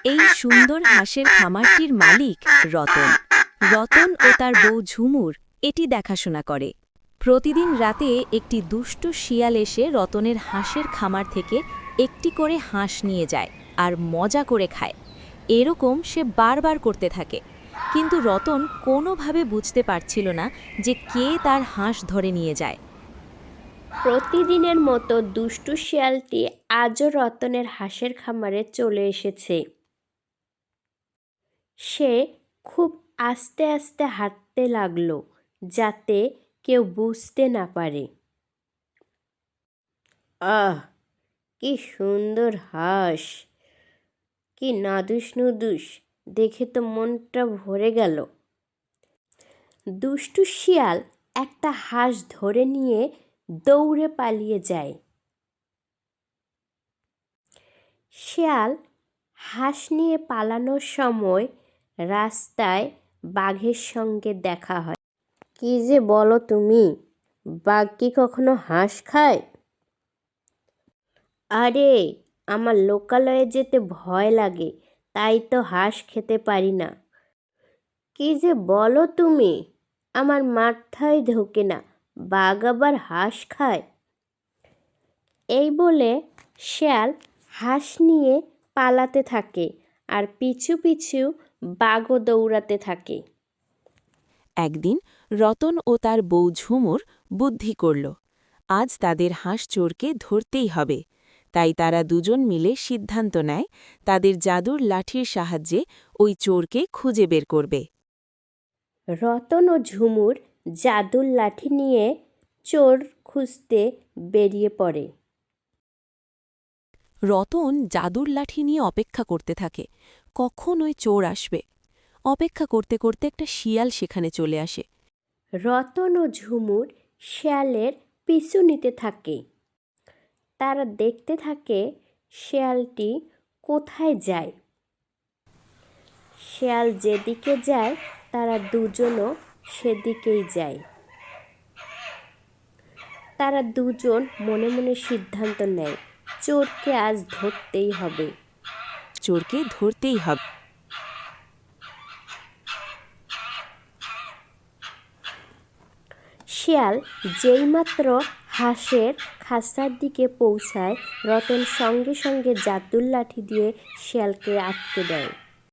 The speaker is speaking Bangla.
এই সুন্দর হাঁসের খামারটির মালিক রতন। রতন ও তার বউ ঝুমুর এটি দেখাশোনা করে। প্রতিদিন রাতে একটি দুষ্ট শিয়াল এসে রতনের হাঁসের খামার থেকে একটি করে হাঁস নিয়ে যায় আর মজা করে খায়। এরকম সে বারবার করতে থাকে, কিন্তু রতন কোনোভাবে বুঝতে পারছিল না যে কে তার হাঁস ধরে নিয়ে যায়। প্রতিদিনের মতো দুষ্টু শিয়ালটি আজও রতনের হাঁসের খামারে চলে এসেছে। সে খুব আস্তে আস্তে হাঁটতে লাগলো, যাতে কেউ বুঝতে না পারে। আহ, কি সুন্দর হাঁস, কি নাদুস নুদুস, দেখে তো মনটা ভরে গেল। দুষ্টু শিয়াল একটা হাঁস ধরে নিয়ে দৌড়ে পালিয়ে যায়। শিয়াল হাঁস নিয়ে পালানোর সময় রাস্তায় বাঘের সঙ্গে দেখা হয়। কি যে বলো তুমি, বাঘ কি কখনো হাঁস খায়? আরে, আমার লোকালয়ে যেতে ভয় লাগে, তাই তো হাঁস খেতে পারি না। কি যে বলো তুমি, আমার মাথায় ঢোকে না, বাঘ আবার হাঁস খায়। এই বলে শিয়াল হাঁস নিয়ে পালাতে থাকে, আর পিছু পিছু বাঘও দৌড়াতে থাকে। একদিন রতন ও তার বউ ঝুমুর বুদ্ধি করল, আজ তাদের হাঁস চোরকে ধরতেই হবে। তাই তারা দুজন মিলে সিদ্ধান্ত নেয় তাদের জাদুর লাঠির সাহায্যে ওই চোরকে খুঁজে বের করবে। রতন ও ঝুমুর জাদুর লাঠি নিয়ে চোর খুঁজতে বেরিয়ে পড়ে। রতন জাদুর লাঠি নিয়ে অপেক্ষা করতে থাকে, কখন ওই চোর আসবে। অপেক্ষা করতে করতে একটা শিয়াল সেখানে চলে আসে। রতন ও ঝুমুর শেয়ালের পিছু নিতে থাকে। তারা দেখতে থাকে শেয়ালটি কোথায় যায়। শেয়াল যেদিকে যায় তারা দুজনও সেদিকেই যায়। তারা দুজন মনে মনে সিদ্ধান্ত নেয়, চোরকে আজ ধরতেই হবে। চোরকে ধরতেই হবে। শিয়াল যেইমাত্র হাঁসের খাঁচার দিকে পৌঁছায়, রতন সঙ্গে সঙ্গে জাদুর লাঠি দিয়ে শিয়ালকে আটকে দেয়।